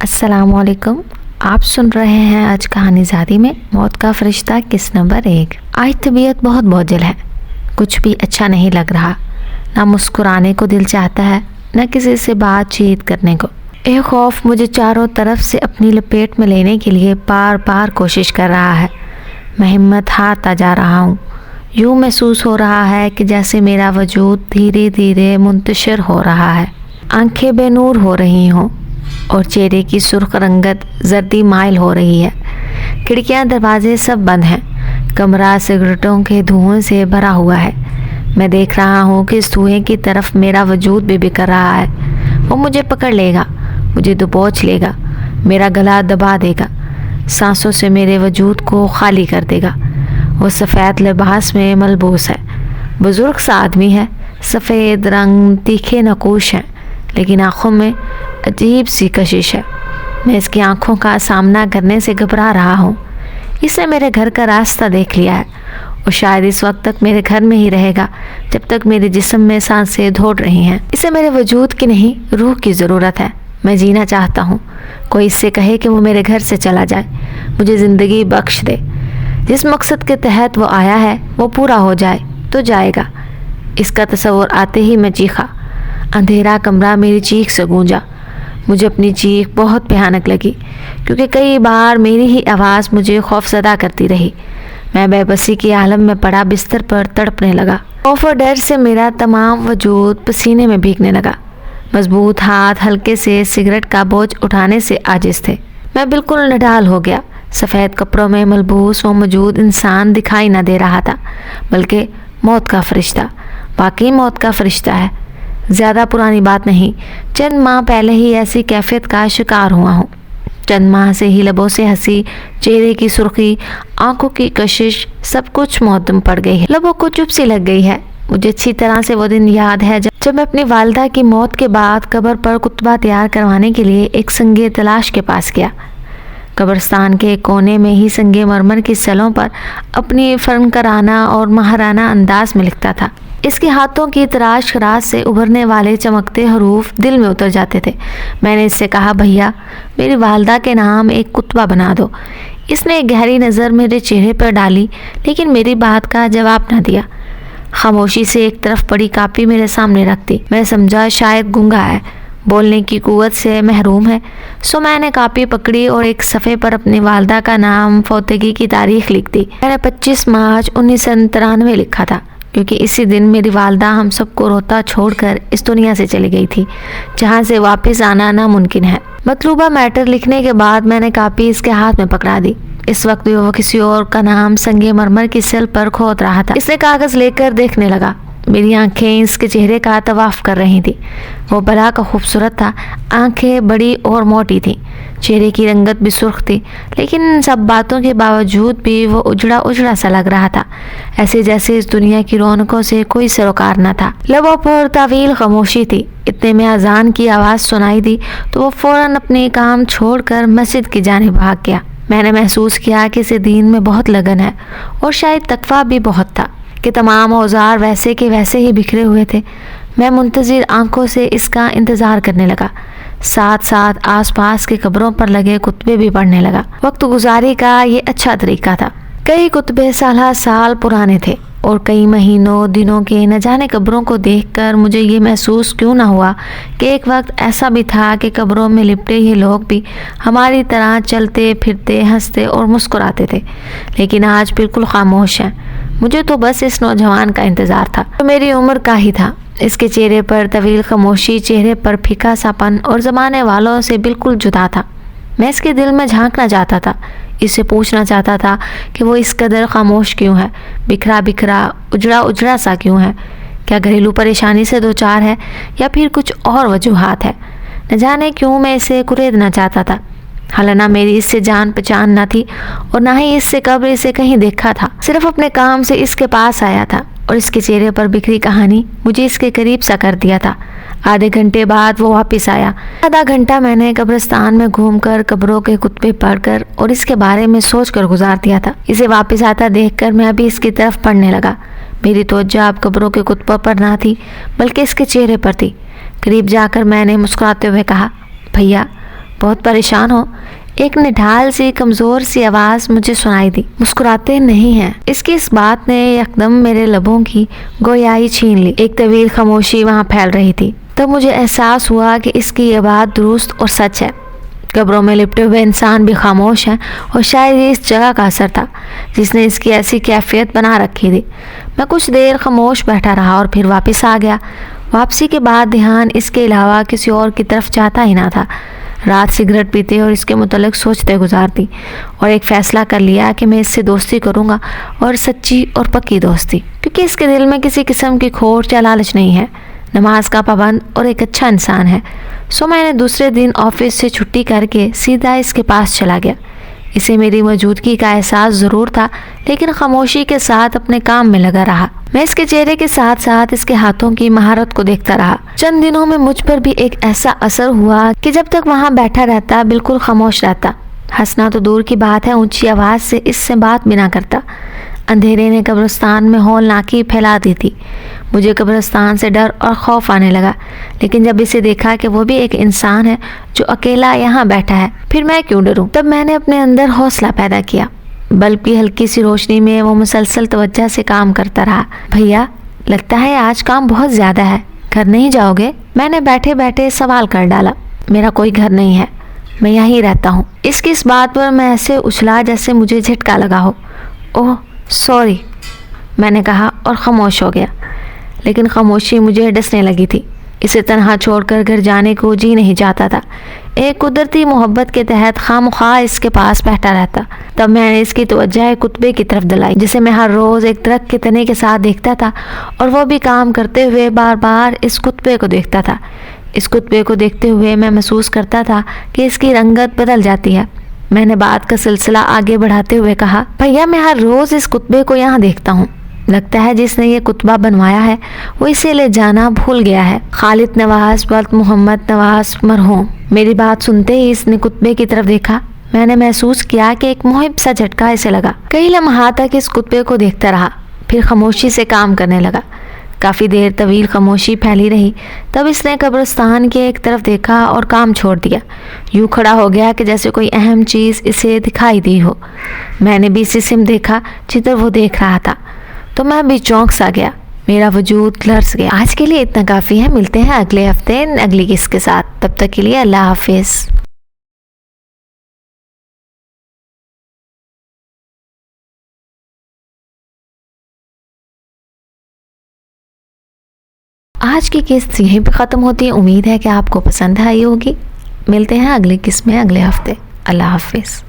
السلام علیکم. آپ سن رہے ہیں آج کہانی زادی میں موت کا فرشتہ قسط نمبر 1. آج طبیعت بہت بوجھل ہے. کچھ بھی اچھا نہیں لگ رہا. نہ مسکرانے کو دل چاہتا ہے، نہ کسی سے بات چیت کرنے کو. ایک خوف مجھے چاروں طرف سے اپنی لپیٹ میں لینے کے لیے بار بار کوشش کر رہا ہے. میں ہمت ہارتا جا رہا ہوں. یوں محسوس ہو رہا ہے کہ جیسے میرا وجود دھیرے دھیرے منتشر ہو رہا ہے. آنکھیں بے نور ہو رہی ہوں اور چہرے کی سرخ رنگت زردی مائل ہو رہی ہے. کھڑکیاں دروازے سب بند ہیں. کمرہ سگریٹوں کے دھوئیں سے بھرا ہوا ہے. میں دیکھ رہا ہوں کہ اس دھوئیں کی طرف میرا وجود بھی بکھر رہا ہے. وہ مجھے پکڑ لے گا، مجھے دبوچ لے گا، میرا گلا دبا دے گا، سانسوں سے میرے وجود کو خالی کر دے گا. وہ سفید لباس میں ملبوس ہے. بزرگ سا آدمی ہے. سفید رنگ، تیکھے نقوش ہیں، لیکن آنکھوں میں عجیب سی کشش ہے. میں اس کی آنکھوں کا سامنا کرنے سے گھبرا رہا ہوں. اس نے میرے گھر کا راستہ دیکھ لیا ہے اور شاید اس وقت تک میرے گھر میں ہی رہے گا جب تک میرے جسم میں سانسیں دوڑ رہی ہیں. اسے میرے وجود کی نہیں، روح کی ضرورت ہے. میں جینا چاہتا ہوں. کوئی اس سے کہے کہ وہ میرے گھر سے چلا جائے، مجھے زندگی بخش دے. جس مقصد کے تحت وہ آیا ہے وہ پورا ہو جائے تو جائے گا. اس کا تصور آتے ہی میں چیخا. اندھیرا کمرہ میری چیخ سے گونجا. مجھے اپنی چیخ بہت بھیانک لگی کیونکہ کئی بار میری ہی آواز مجھے خوف زدہ کرتی رہی. میں بے بسی کی عالم میں پڑا بستر پر تڑپنے لگا. خوف اور ڈر سے میرا تمام وجود پسینے میں بھیگنے لگا. مضبوط ہاتھ ہلکے سے سگریٹ کا بوجھ اٹھانے سے عاجز تھے. میں بالکل نڈال ہو گیا. سفید کپڑوں میں ملبوس وہ موجود انسان دکھائی نہ دے رہا تھا، بلکہ موت کا فرشتہ. واقعی موت کا فرشتہ ہے. زیادہ پرانی بات نہیں، چند ماہ پہلے ہی ایسی کیفیت کا شکار ہوا ہوں. چند ماہ سے ہی لبوں سے ہنسی، چہرے کی سرخی، آنکھوں کی کشش، سب کچھ معدم پڑ گئی ہے. لبوں کو چپ سی لگ گئی ہے. مجھے اچھی طرح سے وہ دن یاد ہے جب میں اپنی والدہ کی موت کے بعد قبر پر کتبہ تیار کروانے کے لیے ایک سنگ تلاش کے پاس گیا. قبرستان کے کونے میں ہی سنگ مرمر کی سلوں پر اپنی فنکارانہ اور ماہرانہ انداز میں لکھتا تھا. اس کے ہاتھوں کی تراش خراش سے ابھرنے والے چمکتے حروف دل میں اتر جاتے تھے. میں نے اس سے کہا، بھیا میری والدہ کے نام ایک کتبہ بنا دو. اس نے ایک گہری نظر میرے چہرے پر ڈالی لیکن میری بات کا جواب نہ دیا. خاموشی سے ایک طرف پڑی کاپی میرے سامنے رکھ دی. میں سمجھا شاید گنگا ہے، بولنے کی قوت سے محروم ہے. سو میں نے کاپی پکڑی اور ایک صفحے پر اپنی والدہ کا نام، فوتگی کی تاریخ لکھ دی. میں نے 25 مارچ 1993 لکھا تھا کیونکہ اسی دن میری والدہ ہم سب کو روتا چھوڑ کر اس دنیا سے چلی گئی تھی جہاں سے واپس آنا ناممکن ہے. مطلوبہ میٹر لکھنے کے بعد میں نے کاپی اس کے ہاتھ میں پکڑا دی. اس وقت بھی وہ کسی اور کا نام سنگ مرمر کی سل پر کھود رہا تھا. اس نے کاغذ لے کر دیکھنے لگا. میری آنکھیں اس کے چہرے کا طواف کر رہی تھی. وہ بلا کا خوبصورت تھا. آنکھیں بڑی اور موٹی تھیں. چہرے کی رنگت بھی سرخ تھی، لیکن ان سب باتوں کے باوجود بھی وہ اجڑا اجڑا سا لگ رہا تھا، ایسے جیسے اس دنیا کی رونقوں سے کوئی سروکار نہ تھا. لبوں پر طویل خاموشی تھی. اتنے میں اذان کی آواز سنائی دی تو وہ فوراً اپنے کام چھوڑ کر مسجد کی جانب بھاگ گیا. میں نے محسوس کیا کہ اسے دین میں بہت لگن ہے اور شاید تقویٰ بھی بہت تھا کہ تمام اوزار ویسے کے ویسے ہی بکھرے ہوئے تھے. میں منتظر آنکھوں سے اس کا انتظار کرنے لگا. ساتھ ساتھ آس پاس کے قبروں پر لگے کتبے بھی پڑھنے لگا. وقت گزاری کا یہ اچھا طریقہ تھا. کئی کتبے سالہ سال پرانے تھے اور کئی مہینوں دنوں کے نہ جانے قبروں کو دیکھ کر مجھے یہ محسوس کیوں نہ ہوا کہ ایک وقت ایسا بھی تھا کہ قبروں میں لپٹے یہ لوگ بھی ہماری طرح چلتے پھرتے ہنستے اور مسکراتے تھے، لیکن آج بالکل خاموش ہیں. مجھے تو بس اس نوجوان کا انتظار تھا جو میری عمر کا ہی تھا. اس کے چہرے پر طویل خاموشی، چہرے پر پھیکا سا پن اور زمانے والوں سے بالکل جدا تھا. میں اس کے دل میں جھانکنا چاہتا تھا. اس سے پوچھنا چاہتا تھا کہ وہ اس قدر خاموش کیوں ہے، بکھرا بکھرا، اجڑا اجڑا سا کیوں ہے. کیا گھریلو پریشانی سے دوچار ہے یا پھر کچھ اور وجوہات ہے؟ نہ جانے کیوں میں اسے کریدنا چاہتا تھا. حالانہ میری اس سے جان پہچان نہ تھی اور نہ ہی اس سے قبل اسے کہیں دیکھا تھا. صرف اپنے کام سے اس کے پاس آیا تھا اور اس کے چہرے پر بکھری کہانی مجھے اس کے قریب سا کر دیا تھا. آدھے گھنٹے بعد وہ واپس آیا. آدھا گھنٹہ میں نے قبرستان میں گھوم کر قبروں کے کتبے پڑھ کر اور اس کے بارے میں سوچ کر گزار دیا تھا. اسے واپس آتا دیکھ کر میں ابھی اس کی طرف پڑھنے لگا. میری توجہ اب قبروں کے کتبوں پر نہ تھی بلکہ اس کے چہرے پر تھی. قریب جا کر میں نے مسکراتے ہوئے کہا، بھیا بہت پریشان ہو؟ ایک نڈھال سی کمزور سی آواز مجھے سنائی دی۔ مسکراتے نہیں ہیں۔ اس کی اس بات نے یکدم میرے لبوں کی گویائی چھین لی۔ ایک طویل خاموشی وہاں پھیل رہی تھی۔ تب مجھے احساس ہوا کہ اس کی یہ بات درست اور سچ ہے۔ قبروں میں لپٹے ہوئے انسان بھی خاموش ہیں، اور شاید یہ اس جگہ کا اثر تھا جس نے اس کی ایسی کیفیت بنا رکھی تھی۔ میں کچھ دیر خاموش بیٹھا رہا اور پھر واپس آ گیا۔ واپسی کے بعد دھیان اس کے علاوہ کسی اور کی طرف جاتا ہی نہ تھا۔ رات سگریٹ پیتے اور اس کے متعلق سوچتے گزارتی، اور ایک فیصلہ کر لیا کہ میں اس سے دوستی کروں گا، اور سچی اور پکی دوستی، کیونکہ اس کے دل میں کسی قسم کی کھوٹ یا لالچ نہیں ہے۔ نماز کا پابند اور ایک اچھا انسان ہے۔ سو میں نے دوسرے دن آفس سے چھٹی کر کے سیدھا اس کے پاس چلا گیا۔ اسے میری موجودگی کا احساس ضرور تھا، لیکن خاموشی کے ساتھ اپنے کام میں لگا رہا۔ میں اس کے چہرے کے ساتھ ساتھ اس کے ہاتھوں کی مہارت کو دیکھتا رہا۔ چند دنوں میں مجھ پر بھی ایک ایسا اثر ہوا کہ جب تک وہاں بیٹھا رہتا بالکل خاموش رہتا۔ ہنسنا تو دور کی بات ہے، اونچی آواز سے اس سے بات بھی نہ کرتا۔ اندھیرے نے قبرستان میں ہولناکی پھیلا دی تھی۔ مجھے قبرستان سے ڈر اور خوف آنے لگا، لیکن جب اسے دیکھا کہ وہ بھی ایک انسان ہے جو اکیلا یہاں بیٹھا ہے، پھر میں کیوں ڈروں؟ تب میں نے اپنے اندر حوصلہ پیدا کیا۔ بلب کی ہلکی سی روشنی میں وہ مسلسل توجہ سے کام کرتا رہا۔ بھیا، لگتا ہے آج کام بہت زیادہ ہے، گھر نہیں جاؤ گے؟ میں نے بیٹھے بیٹھے سوال کر ڈالا۔ میرا کوئی گھر نہیں ہے، میں یہیں رہتا ہوں۔ اس کی اس بات پر میں ایسے اچھلا جیسے مجھے جھٹکا لگا ہو۔ اوہ سوری، میں نے کہا اور خاموش ہو گیا۔ لیکن خاموشی مجھے ڈسنے لگی تھی۔ اسے تنہا چھوڑ کر گھر جانے کو جی نہیں چاہتا تھا۔ ایک قدرتی محبت کے تحت خواہ اس کے پاس بیٹھا رہتا۔ تب میں نے اس کی توجہ ایک کتبے کی طرف دلائی، جسے میں ہر روز ایک درخت کے تنے کے ساتھ دیکھتا تھا، اور وہ بھی کام کرتے ہوئے بار بار اس کتبے کو دیکھتا تھا۔ اس کتبے کو دیکھتے ہوئے میں محسوس کرتا تھا کہ اس کی رنگت بدل جاتی ہے۔ میں نے بات کا سلسلہ آگے بڑھاتے ہوئے کہا، بھیا میں ہر روز اس کتبے کو یہاں دیکھتا ہوں۔ لگتا ہے جس نے یہ کتبہ بنوایا ہے وہ اسے لے جانا بھول گیا ہے۔ خالد نواز وقت محمد نواز مرحوم۔ میری بات سنتے ہی اس نے کتبے کی طرف دیکھا۔ میں نے محسوس کیا کہ ایک محب سا جھٹکا اسے لگا۔ کئی لمحات تک اس کتبے کو دیکھتا رہا، پھر خاموشی سے کام کرنے لگا۔ کافی دیر طویل خاموشی پھیلی رہی، تب اس نے قبرستان کے ایک طرف دیکھا اور کام چھوڑ دیا۔ یوں کھڑا ہو گیا کہ جیسے کوئی اہم چیز اسے دکھائی دی ہو۔ میں نے بھی اسی سمت دیکھا جدھر وہ دیکھ رہا تھا، تو میں بھی چونک سا گیا۔ میرا وجود لرز گیا۔ آج کے لیے اتنا کافی ہے، ملتے ہیں اگلے ہفتے اگلی قسط کے ساتھ۔ تب تک کے لیے اللہ حافظ۔ آج کی قسط یہیں پہ ختم ہوتی ہے۔ امید ہے کہ آپ کو پسند آئی ہوگی۔ ملتے ہیں اگلی قسط میں اگلے ہفتے۔ اللہ حافظ۔